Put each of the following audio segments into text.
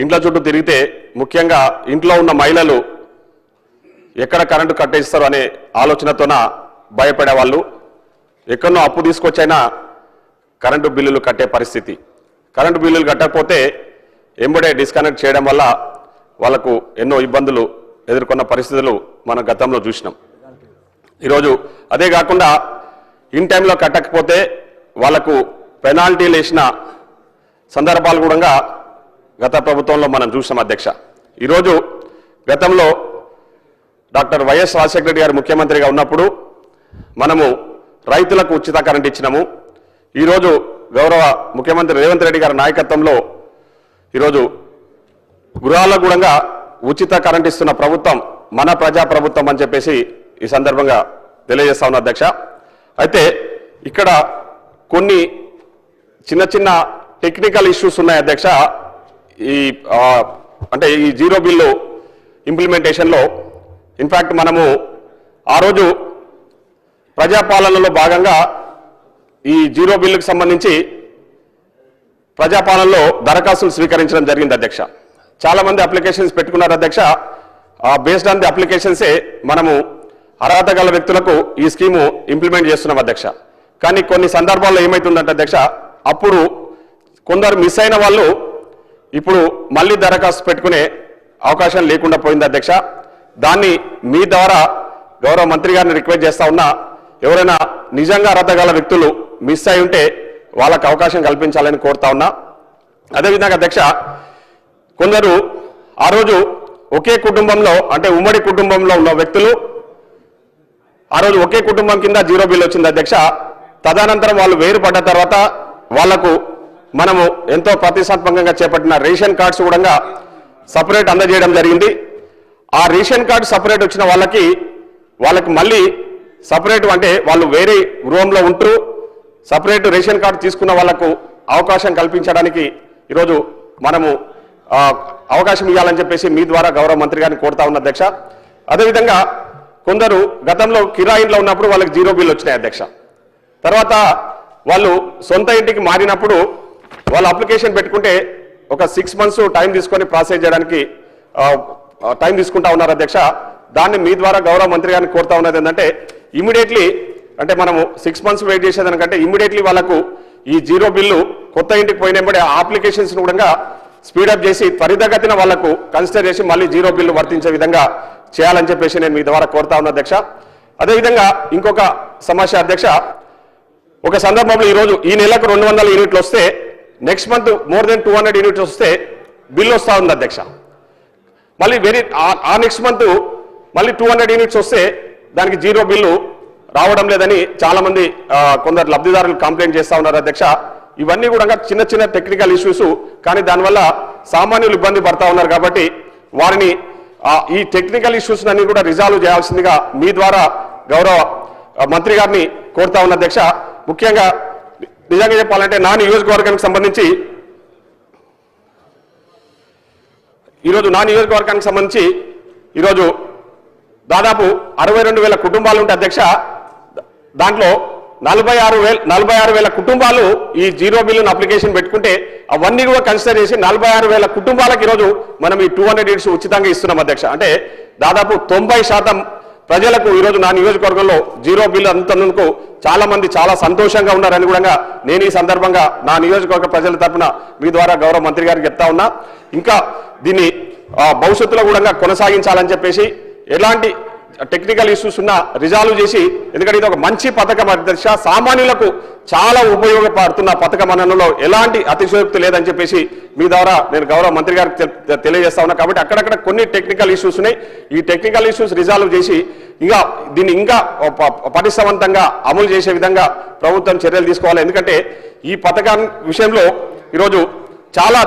ఇంట్లో చుట్టూ తిరిగితే ముఖ్యంగా ఇంట్లో ఉన్న మహిళలు ఎక్కడ కరెంటు కట్టేస్తారు అనే ఆలోచనతోన భయపడే వాళ్ళు ఎక్కడో అప్పు తీసుకొచ్చైనా కరెంటు బిల్లులు కట్టే పరిస్థితి. కరెంటు బిల్లులు కట్టకపోతే ఎంబడే డిస్కనెక్ట్ చేయడం వల్ల వాళ్ళకు ఎన్నో ఇబ్బందులు ఎదుర్కొన్న పరిస్థితులు మనం గతంలో చూసినాం. ఈరోజు అదే కాకుండా ఇన్ టైంలో కట్టకపోతే వాళ్ళకు పెనాల్టీలు వేసిన సందర్భాలు కూడా గత ప్రభుత్వంలో మనం చూసాం అధ్యక్ష. ఈరోజు గతంలో డాక్టర్ వైఎస్ రాజశేఖర రెడ్డి గారు ముఖ్యమంత్రిగా ఉన్నప్పుడు మనము రైతులకు ఉచిత కరెంట్ ఇచ్చినాము. ఈరోజు గౌరవ ముఖ్యమంత్రి రేవంత్ రెడ్డి గారి నాయకత్వంలో ఈరోజు గృహాలకు కూడా ఉచిత కరెంట్ ఇస్తున్న ప్రభుత్వం మన ప్రజా ప్రభుత్వం అని చెప్పేసి ఈ సందర్భంగా తెలియజేస్తా ఉన్నా అధ్యక్ష. అయితే ఇక్కడ కొన్ని చిన్న చిన్న టెక్నికల్ ఇష్యూస్ ఉన్నాయి అధ్యక్ష. అంటే ఈ జీరో బిల్లు ఇంప్లిమెంటేషన్లో ఇన్ఫ్యాక్ట్ మనము ఆ రోజు ప్రజాపాలనలో భాగంగా ఈ జీరో బిల్లుకు సంబంధించి ప్రజాపాలనలో దరఖాస్తులు స్వీకరించడం జరిగింది అధ్యక్ష. చాలా మంది అప్లికేషన్స్ పెట్టుకున్నారు అధ్యక్ష. బేస్డ్ ఆన్ ది అప్లికేషన్సే మనము అర్హత గల వ్యక్తులకు ఈ స్కీము ఇంప్లిమెంట్ చేస్తున్నాం అధ్యక్ష. కానీ కొన్ని సందర్భాల్లో ఏమవుతుందంటే అధ్యక్ష, అప్పుడు కొందరు మిస్ అయిన వాళ్ళు ఇప్పుడు మళ్ళీ దరఖాస్తు పెట్టుకునే అవకాశం లేకుండా పోయింది అధ్యక్ష. దాన్ని మీ ద్వారా గౌరవ మంత్రి గారిని రిక్వెస్ట్ చేస్తా ఉన్నా, ఎవరైనా నిజంగా అర్హత గల వ్యక్తులు మిస్ అయి ఉంటే వాళ్ళకు అవకాశం కల్పించాలని కోరుతా ఉన్నా. అదేవిధంగా అధ్యక్ష, కొందరు ఆ రోజు ఒకే కుటుంబంలో అంటే ఉమ్మడి కుటుంబంలో ఉన్న వ్యక్తులు ఆ రోజు ఒకే కుటుంబం కింద జీరో బిల్ వచ్చింది అధ్యక్ష. తదనంతరం వాళ్ళు వేరుపడ్డ తర్వాత వాళ్లకు మనము ఎంతో ప్రతిష్టాత్మకంగా చేపట్టిన రేషన్ కార్డ్స్ కూడా సపరేట్ అందజేయడం జరిగింది. ఆ రేషన్ కార్డు సపరేట్ వచ్చిన వాళ్ళకి మళ్ళీ సపరేట్ అంటే వాళ్ళు వేరే గృహంలో ఉంటూ సపరేట్ రేషన్ కార్డు తీసుకున్న వాళ్లకు అవకాశం కల్పించడానికి ఈరోజు మనము అవకాశం ఇవ్వాలని చెప్పేసి మీ ద్వారా గౌరవ మంత్రి గారిని కోరుతా ఉన్న అధ్యక్ష. అదేవిధంగా కొందరు గతంలో కిరాయిలో ఉన్నప్పుడు వాళ్ళకి జీరో బిల్ వచ్చినాయి అధ్యక్ష. తర్వాత వాళ్ళు సొంత ఇంటికి మారినప్పుడు వాళ్ళు అప్లికేషన్ పెట్టుకుంటే ఒక 6 months టైం తీసుకొని ప్రాసెస్ చేయడానికి టైం తీసుకుంటా ఉన్నారు అధ్యక్ష. దాన్ని మీ ద్వారా గౌరవ మంత్రి గారిని కోరుతా ఉన్నది ఏంటంటే ఇమీడియట్లీ అంటే మనము 6 months వెయిట్ చేసేదానికంటే ఇమీడియట్లీ వాళ్ళకు ఈ జీరో బిల్లు కొత్త ఇంటికి పోయినప్పుడే ఆ అప్లికేషన్స్ కూడా స్పీడప్ చేసి త్వరితగతిన వాళ్లకు కన్సిడర్ చేసి మళ్ళీ జీరో బిల్లు వర్తించే విధంగా చేయాలని చెప్పేసి నేను మీ ద్వారా కోరుతా ఉన్నా అధ్యక్ష. అదేవిధంగా ఇంకొక సమస్య అధ్యక్ష, ఒక సందర్భంలో ఈరోజు ఈ నెలకు 200 యూనిట్లు వస్తే next month more than 200 units వస్తే బిల్లు వస్తూ ఉంది అధ్యక్ష. మళ్ళీ ఆ నెక్స్ట్ మంత్ మళ్ళీ 200 యూనిట్స్ వస్తే దానికి జీరో బిల్లు రావడం లేదని చాలా మంది కొందరు లబ్ధిదారులు కంప్లైంట్ చేస్తూ ఉన్నారు అధ్యక్ష. ఇవన్నీ కూడా చిన్న చిన్న టెక్నికల్ ఇష్యూస్, కానీ దానివల్ల సామాన్యులు ఇబ్బంది పడతా ఉన్నారు. కాబట్టి వారిని ఈ టెక్నికల్ ఇష్యూస్ అన్ని కూడా రిజాల్వ్ చేయాల్సిందిగా మీ ద్వారా గౌరవ మంత్రి గారిని కోరుతా ఉన్న అధ్యక్ష. ముఖ్యంగా నిజంగా చెప్పాలంటే నా నియోజకవర్గానికి సంబంధించి ఈరోజు దాదాపు 62,000 కుటుంబాలు ఉంటాయి అధ్యక్ష. దాంట్లో 46,000 కుటుంబాలు ఈ జీరో బిల్లును అప్లికేషన్ పెట్టుకుంటే అవన్నీ కూడా కన్సిడర్ చేసి 46,000 కుటుంబాలకు ఈరోజు మనం ఈ 200 యూనిట్స్ ఉచితంగా ఇస్తున్నాం అధ్యక్ష. అంటే దాదాపు 90% ప్రజలకు ఈరోజు నా నియోజకవర్గంలో జీరో బిల్లు అందుతున్నందుకు చాలా మంది చాలా సంతోషంగా ఉన్నారని కూడా నేను ఈ సందర్భంగా నా నియోజకవర్గ ప్రజల తరఫున మీ ద్వారా గౌరవ మంత్రి గారికి చెప్తా ఉన్నా. ఇంకా దీన్ని భవిష్యత్తులో కూడా కొనసాగించాలని చెప్పేసి ఎలాంటి టెక్నికల్ ఇష్యూస్ ఉన్నా రిజాల్వ్ చేసి, ఎందుకంటే ఇది ఒక మంచి పథకం అధ్యక్ష, సామాన్యులకు చాలా ఉపయోగపడుతున్న పథకం అనడంలో ఎలాంటి అతిశయోక్తి లేదని చెప్పేసి మీ ద్వారా నేను గౌరవ మంత్రి గారికి తెలియజేస్తా ఉన్నా. కాబట్టి అక్కడక్కడ కొన్ని టెక్నికల్ ఇష్యూస్ ఉన్నాయి. ఈ టెక్నికల్ ఇష్యూస్ రిజాల్వ్ చేసి దీన్ని ఇంకా పటిష్టవంతంగా అమలు చేసే విధంగా ప్రభుత్వం చర్యలు తీసుకోవాలి. ఎందుకంటే ఈ పథకం విషయంలో ఈరోజు చాలా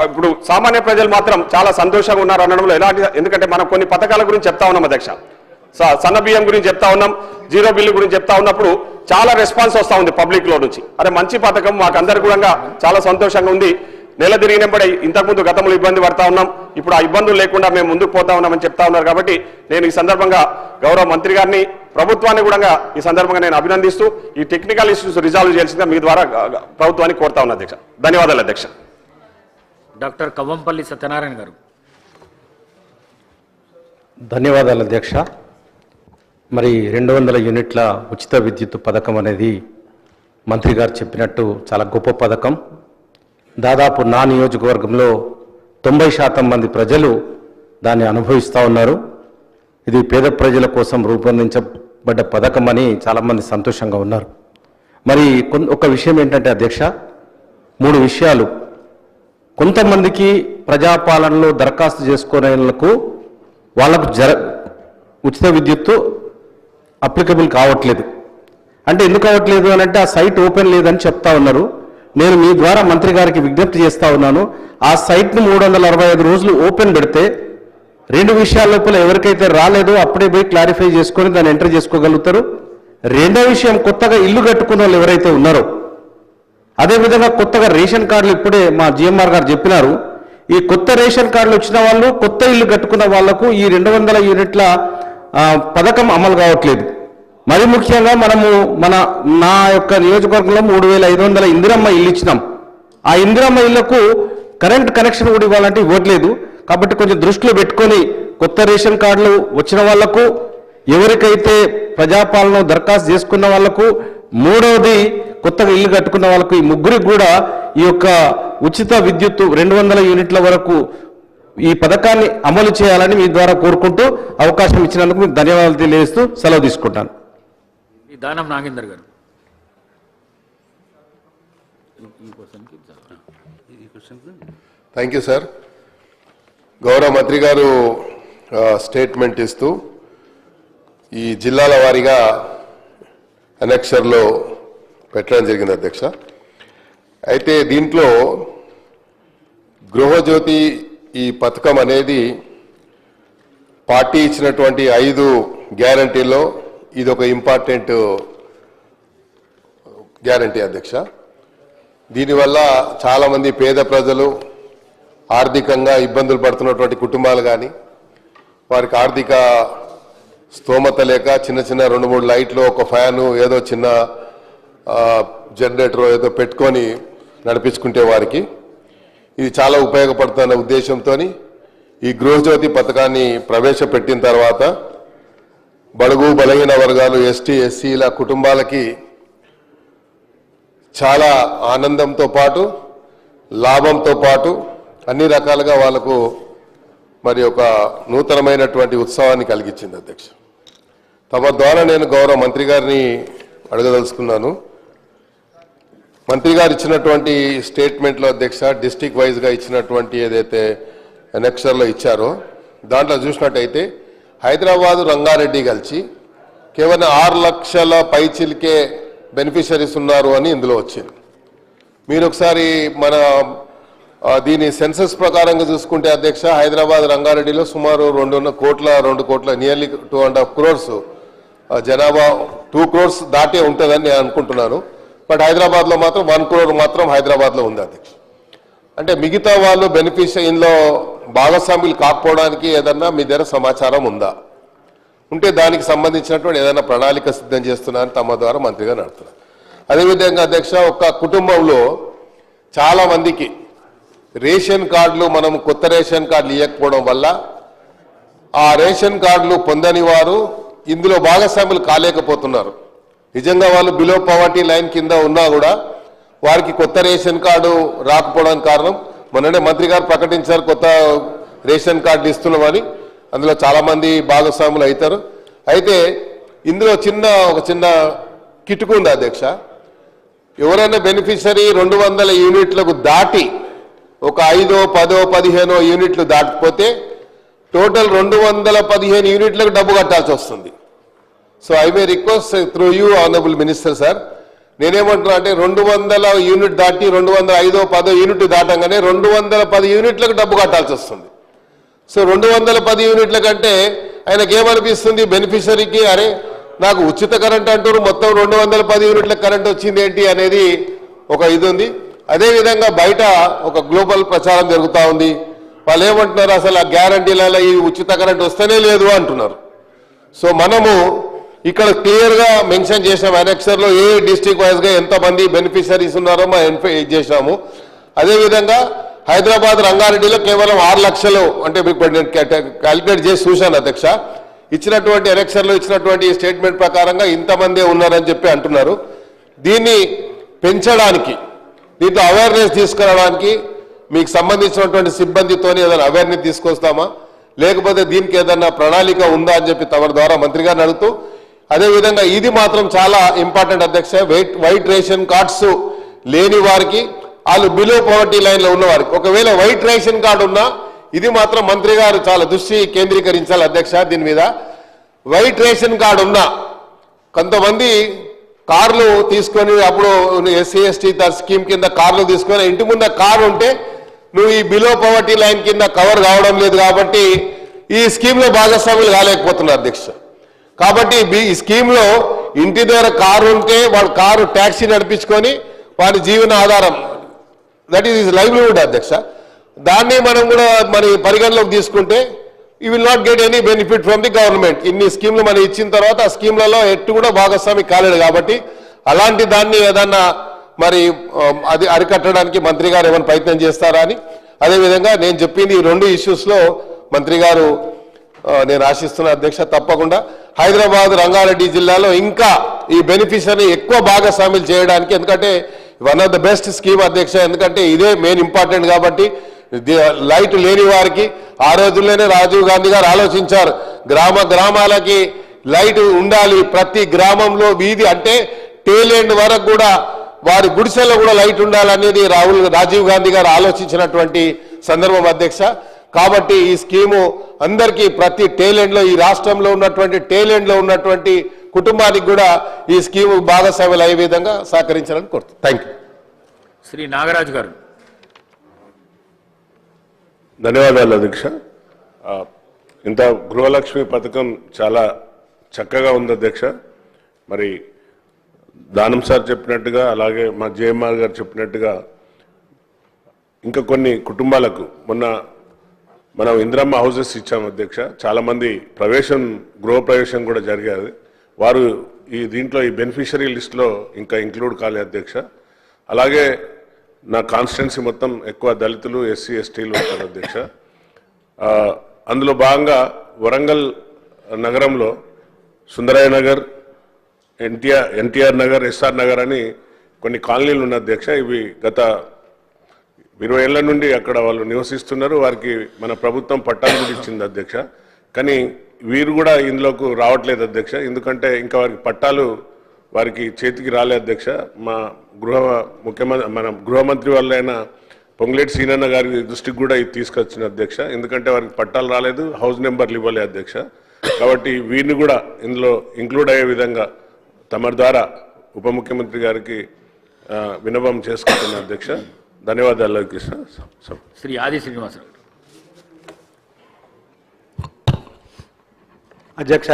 ఇప్పుడు సామాన్య ప్రజలు మాత్రం చాలా సంతోషంగా ఉన్నారు అనడంలో ఎలాంటి, ఎందుకంటే మనం కొన్ని పథకాల గురించి చెప్తా ఉన్నాం అధ్యక్ష. సన్న బియ్యం గురించి చెప్తా ఉన్నాం, జీరో బిల్లు గురించి చెప్తా ఉన్నప్పుడు చాలా రెస్పాన్స్ వస్తూ ఉంది పబ్లిక్ లో నుంచి. అరే మంచి పథకం, మాకందరు కూడా చాలా సంతోషంగా ఉంది. నెల తిరిగినప్పుడే ఇంతకుముందు గతంలో ఇబ్బంది పడతా ఉన్నాం, ఇప్పుడు ఆ ఇబ్బందులు లేకుండా మేము ముందుకు పోతా ఉన్నామని చెప్తా ఉన్నారు. కాబట్టి నేను ఈ సందర్భంగా గౌరవ మంత్రి గారిని, ప్రభుత్వాన్ని కూడా ఈ సందర్భంగా నేను అభినందిస్తూ ఈ టెక్నికల్ ఇష్యూస్ రిజాల్వ్ చేయాల్సిందిగా మీ ద్వారా ప్రభుత్వాన్ని కోరుతా ఉన్నా అధ్యక్ష. ధన్యవాదాలు అధ్యక్ష. డాక్టర్ కవ్వంపల్లి సత్యనారాయణ గారు. ధన్యవాదాలు అధ్యక్ష. మరి 200 యూనిట్ల ఉచిత విద్యుత్ పథకం అనేది మంత్రి గారు చెప్పినట్టు చాలా గొప్ప పథకం. దాదాపు నా నియోజకవర్గంలో 90% మంది ప్రజలు దాన్ని అనుభవిస్తూ ఉన్నారు. ఇది పేద ప్రజల కోసం రూపొందించబడ్డ పథకం అని చాలామంది సంతోషంగా ఉన్నారు. మరి ఒక విషయం ఏంటంటే అధ్యక్ష, 3 విషయాలు. కొంతమందికి ప్రజాపాలనలో దరఖాస్తు చేసుకునేందుకు వాళ్ళకు ఉచిత విద్యుత్తు అప్లికబుల్ కావట్లేదు. అంటే ఎందుకు కావట్లేదు అని అంటే ఆ సైట్ ఓపెన్ లేదని చెప్తా ఉన్నారు. నేను మీ ద్వారా మంత్రి గారికి విజ్ఞప్తి చేస్తా ఉన్నాను, ఆ సైట్ను 365 రోజులు ఓపెన్ పెడితే 2 విషయాల లోపల ఎవరికైతే రాలేదో అప్పుడే పోయి క్లారిఫై చేసుకొని దాన్ని ఎంటర్ చేసుకోగలుగుతారు. రెండో విషయం, కొత్తగా ఇల్లు కట్టుకున్న వాళ్ళు ఎవరైతే ఉన్నారో, అదేవిధంగా కొత్తగా రేషన్ కార్డులు ఇప్పుడే మా జిఎంఆర్ గారు చెప్పినారు, ఈ కొత్త రేషన్ కార్డులు వచ్చిన వాళ్ళు, కొత్త ఇల్లు కట్టుకున్న వాళ్లకు ఈ 200 యూనిట్ల పథకం అమలు కావట్లేదు. మరి ముఖ్యంగా నా యొక్క నియోజకవర్గంలో 3500 ఇందిరమ్మ ఇల్లు ఇచ్చినాం. ఆ ఇందిరమ్మ ఇళ్లకు కరెంట్ కనెక్షన్ కూడా ఇవ్వాలంటే ఇవ్వట్లేదు. కాబట్టి కొంచెం దృష్టిలో పెట్టుకొని కొత్త రేషన్ కార్డులు వచ్చిన వాళ్లకు, ఎవరికైతే ప్రజాపాలన దరఖాస్తు చేసుకున్న వాళ్లకు, మూడవది కొత్తగా ఇల్లు కట్టుకున్న వాళ్ళకు, ఈ ముగ్గురికి కూడా ఈ యొక్క ఉచిత విద్యుత్తు 200 యూనిట్ల వరకు ఈ పథకాన్ని అమలు చేయాలని మీ ద్వారా కోరుకుంటూ అవకాశం ఇచ్చినందుకు మీకు ధన్యవాదాలు తెలియజేస్తూ సెలవు తీసుకుంటాను. దానం నాగేందర్ గారు. Thank you sir. గౌరవ మంత్రి గారు స్టేట్మెంట్ ఇస్తూ ఈ జిల్లాల వారీగా అనెక్షర్లో పెట్టడం జరిగింది అధ్యక్ష. అయితే దీంట్లో గృహజ్యోతి ఈ పథకం అనేది పార్టీ ఇచ్చినటువంటి 5 గ్యారంటీల్లో ఇది ఒక ఇంపార్టెంట్ గ్యారంటీ అధ్యక్ష. దీనివల్ల చాలామంది పేద ప్రజలు, ఆర్థికంగా ఇబ్బందులు పడుతున్నటువంటి కుటుంబాలు కానీ, వారికి ఆర్థిక స్తోమత లేక చిన్న 2-3 లైట్లు, ఒక ఫ్యాను, ఏదో చిన్న జనరేటర్ ఏదో పెట్టుకొని నడిపించుకుంటే వారికి ఇది చాలా ఉపయోగపడుతున్న ఉద్దేశంతో ఈ గృహజ్యోతి పథకాన్ని ప్రవేశపెట్టిన తర్వాత బడుగు బలహీన వర్గాలు, ఎస్టీ ఎస్సీల కుటుంబాలకి చాలా ఆనందంతో పాటు, లాభంతో పాటు అన్ని రకాలుగా వాళ్లకు మరి ఒక నూతనమైనటువంటి ఉత్సవాన్ని కలిగించింది అధ్యక్ష. తమ ద్వారా నేను గౌరవ మంత్రి గారిని అడగదలుచుకున్నాను. మంత్రి గారు ఇచ్చినటువంటి స్టేట్మెంట్లో అధ్యక్ష, డిస్ట్రిక్ట్ వైజ్గా ఇచ్చినటువంటి ఏదైతే అనెక్షర్లో ఇచ్చారో దాంట్లో చూసినట్టయితే హైదరాబాదు రంగారెడ్డి కలిసి కేవలం 6 లక్షల పైచిల్కే బెనిఫిషరీస్ ఉన్నారు అని ఇందులో వచ్చింది. మీరు ఒకసారి మన దీని సెన్సస్ ప్రకారంగా చూసుకుంటే అధ్యక్ష, హైదరాబాద్ రంగారెడ్డిలో సుమారు 2 కోట్ల నియర్లీ 2.5 crores జనాభా, 2 crores దాటే ఉంటుందని నేను అనుకుంటున్నాను. బట్ హైదరాబాద్లో మాత్రం 1 crore మాత్రం హైదరాబాద్లో ఉంది అధ్యక్ష. అంటే మిగతా వాళ్ళు బెనిఫిషరీలో భాగస్వాములు కాకపోవడానికి ఏదన్నా మీ దగ్గర సమాచారం ఉందా? ఉంటే దానికి సంబంధించినటువంటి ఏదైనా ప్రణాళిక సిద్ధం చేస్తున్నారని తమ ద్వారా మంత్రిగా నడుతున్నారు. అదేవిధంగా అధ్యక్ష, ఒక కుటుంబంలో చాలా మందికి రేషన్ కార్డులు, మనం కొత్త రేషన్ కార్డులు ఇవ్వకపోవడం వల్ల ఆ రేషన్ కార్డులు పొందని వారు ఇందులో భాగస్వాములు కాలేకపోతున్నారు. నిజంగా వాళ్ళు బిలో పవర్టీ లైన్ కింద ఉన్నా కూడా వారికి కొత్త రేషన్ కార్డు రాకపోవడానికి కారణం, మొన్ననే మంత్రి గారు ప్రకటించారు కొత్త రేషన్ కార్డులు ఇస్తున్నామని, అందులో చాలామంది భాగస్వాములు అవుతారు. అయితే ఇందులో ఒక చిన్న కిటుకు ఉంది అధ్యక్ష. ఎవరైనా బెనిఫిషరీ 200 యూనిట్లకు దాటి ఒక 5, 10, 15 యూనిట్లు దాటిపోతే టోటల్ 215 యూనిట్లకు డబ్బు కట్టాల్సి వస్తుంది. So I may request through you honourable minister sir, నేనేమంటున్నా అంటే 200 యూనిట్ దాటి 205, 10 యూనిట్ దాటంగానే 210 యూనిట్లకు డబ్బు కట్టాల్సి వస్తుంది. సో 210 యూనిట్ల కంటే ఆయనకి ఏమనిపిస్తుంది, బెనిఫిషరీకి అరే నాకు ఉచిత కరెంట్ అంటారు, మొత్తం 210 యూనిట్ల కరెంట్ వచ్చింది ఏంటి అనేది ఒక ఇది ఉంది. అదేవిధంగా బయట ఒక గ్లోబల్ ప్రచారం జరుగుతూ ఉంది. వాళ్ళు ఏమంటున్నారు, అసలు ఆ గ్యారంటీలలో ఈ ఉచిత కరెంట్ వస్తేనే లేదు అంటున్నారు. సో మనము ఇక్కడ క్లియర్గా మెన్షన్ చేసాము అనెక్సర్లో ఏ డిస్ట్రిక్ట్ వైజ్గా ఎంతమంది బెనిఫిషరీస్ ఉన్నారో మనం చేసినాము. అదేవిధంగా హైదరాబాద్ రంగారెడ్డిలో కేవలం 6 లక్షలు అంటే మీకు నేను క్యాలిక్యులేట్ చేసి చూశాను అధ్యక్ష. ఇచ్చినటువంటి ఎలక్షన్లో ఇచ్చినటువంటి స్టేట్మెంట్ ప్రకారంగా ఇంతమందే ఉన్నారని చెప్పి అంటున్నారు. దీన్ని పెంచడానికి, దీంతో అవేర్నెస్ తీసుకురావడానికి మీకు సంబంధించినటువంటి సిబ్బందితోని ఏదైనా అవేర్నెస్ తీసుకొస్తామా, లేకపోతే దీనికి ఏదైనా ప్రణాళిక ఉందా అని చెప్పి తమ ద్వారా మంత్రి గారిని అడుగుతూ, అదేవిధంగా ఇది మాత్రం చాలా ఇంపార్టెంట్ అధ్యక్ష. వైట్ రేషన్ కార్డ్స్ లేని వారికి, వాళ్ళు బిలో పవర్టీ లైన్లో ఉన్నవారికి, ఒకవేళ వైట్ రేషన్ కార్డు ఉన్నా ఇది మాత్రం మంత్రి గారు చాలా దృష్టి కేంద్రీకరించాలి అధ్యక్ష. దీని మీద వైట్ రేషన్ కార్డు ఉన్నా కొంతమంది కార్లు తీసుకొని, అప్పుడు ఎస్సీ ఎస్టీ స్కీమ్ కింద కార్లు తీసుకొని ఇంటి ముందు కారు ఉంటే నువ్వు ఈ బిలో పవర్టీ లైన్ కింద కవర్ కావడం లేదు కాబట్టి ఈ స్కీమ్లో భాగస్వాములు కాలేకపోతున్నారు అధ్యక్ష. కాబట్టి ఈ స్కీమ్లో ఇంటి దగ్గర కారు ఉంటే వాడు కారు ట్యాక్సీ నడిపించుకొని వాడి జీవన ఆధారం, దట్ ఈస్ లైవ్లీహుడ్ అధ్యక్ష. దాన్ని మనం కూడా మరి పరిగణలోకి తీసుకుంటే you will not get any benefit from the government. ఇన్ని స్కీమ్లు మనం ఇచ్చిన తర్వాత ఆ స్కీమ్లలో ఎట్టు కూడా భాగస్వామి కాలేదు కాబట్టి అలాంటి దాన్ని ఏదన్నా మరి అది అరికట్టడానికి మంత్రి గారు ఏమైనా ప్రయత్నం చేస్తారా అని, అదేవిధంగా నేను చెప్పింది ఈ 2 ఇష్యూస్లో మంత్రి గారు నేను ఆశిస్తున్న అధ్యక్ష తప్పకుండా హైదరాబాద్ రంగారెడ్డి జిల్లాలో ఇంకా ఈ బెనిఫిషియర్ని ఎక్కువ భాగస్వాములు చేయడానికి, ఎందుకంటే one of the best scheme అధ్యక్ష. ఎందుకంటే ఇదే మెయిన్ ఇంపార్టెంట్ కాబట్టి లైట్ లేని వారికి ఆ రోజుల్లోనే రాజీవ్ గాంధీ గారు ఆలోచించారు, గ్రామాలకి లైట్ ఉండాలి, ప్రతి గ్రామంలో వీధి అంటే టేలెండ్ వరకు కూడా వారి గుడిసెల్లో కూడా లైట్ ఉండాలనేది రాజీవ్ గాంధీ గారు ఆలోచించినటువంటి సందర్భం అధ్యక్ష. కాబట్టి ఈ స్కీము అందరికీ ప్రతి టేలెంట్లో, ఈ రాష్ట్రంలో ఉన్నటువంటి టేలెంట్లో ఉన్నటువంటి కుటుంబానికి కూడా ఈ స్కీము భాగస్వాములు అయ్యే విధంగా సహకరించాలని కోరుతున్నాను. Thank you. శ్రీ నాగరాజు గారు. ధన్యవాదాలు అధ్యక్ష. ఇంత గృహలక్ష్మి పథకం చాలా చక్కగా ఉంది అధ్యక్ష. మరి దానం సార్ చెప్పినట్టుగా, అలాగే మా జేఎంఆర్ గారు చెప్పినట్టుగా ఇంకా కొన్ని కుటుంబాలకు మొన్న మనం ఇందిరమ్మ హౌసెస్ ఇచ్చాము అధ్యక్ష. చాలామంది గృహప్రవేశం కూడా జరిగారు. వారు దీంట్లో ఈ బెనిఫిషరీ లిస్ట్లో ఇంకా ఇంక్లూడ్ కాలేదు అధ్యక్ష. అలాగే నా కాన్స్టిట్యున్సీ మొత్తం ఎక్కువ దళితులు, ఎస్సీ ఎస్టీలు ఉంటారు అధ్యక్ష. అందులో భాగంగా వరంగల్ నగరంలో సుందరయ్య నగర్, ఎన్టీఆర్ నగర్, ఎస్ఆర్ నగర్ అని కొన్ని కాలనీలు ఉన్న అధ్యక్ష. ఇవి గత 20 ఏళ్ల నుండి అక్కడ వాళ్ళు నివసిస్తున్నారు. వారికి మన ప్రభుత్వం పట్టాలు కూడా ఇచ్చింది అధ్యక్ష. కానీ వీరు కూడా ఇందులోకి రావట్లేదు అధ్యక్ష. ఎందుకంటే ఇంకా వారికి పట్టాలు వారికి చేతికి రాలే అధ్యక్ష. మా మన గృహమంత్రి వాళ్ళైన పొంగులేటి సీనన్న గారి దృష్టికి కూడా ఇది తీసుకొచ్చిన అధ్యక్ష. ఎందుకంటే వారికి పట్టాలు రాలేదు, హౌస్ నెంబర్లు ఇవ్వలే అధ్యక్ష. కాబట్టి వీరిని కూడా ఇందులో ఇంక్లూడ్ అయ్యే విధంగా తమ ద్వారా ఉప ముఖ్యమంత్రి గారికి విన్నపం చేసుకుంటున్న అధ్యక్ష. ధన్యవాదాలు కృష్ణ. శ్రీ ఆది శ్రీనివాసరావు. అధ్యక్ష,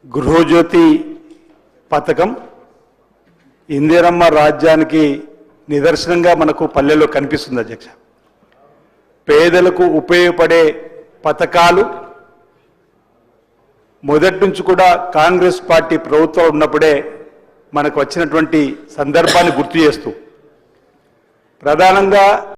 గృహజ్యోతి పథకం ఇందిరమ్మ రాజ్యానికి నిదర్శనంగా మనకు పల్లెల్లో కనిపిస్తుంది అధ్యక్ష. పేదలకు ఉపయోగపడే పథకాలు మొదటి నుంచి కూడా కాంగ్రెస్ పార్టీ ప్రభుత్వం ఉన్నప్పుడే మనకు వచ్చినటువంటి సందర్భాన్ని గుర్తు చేస్తూ ప్రధానంగా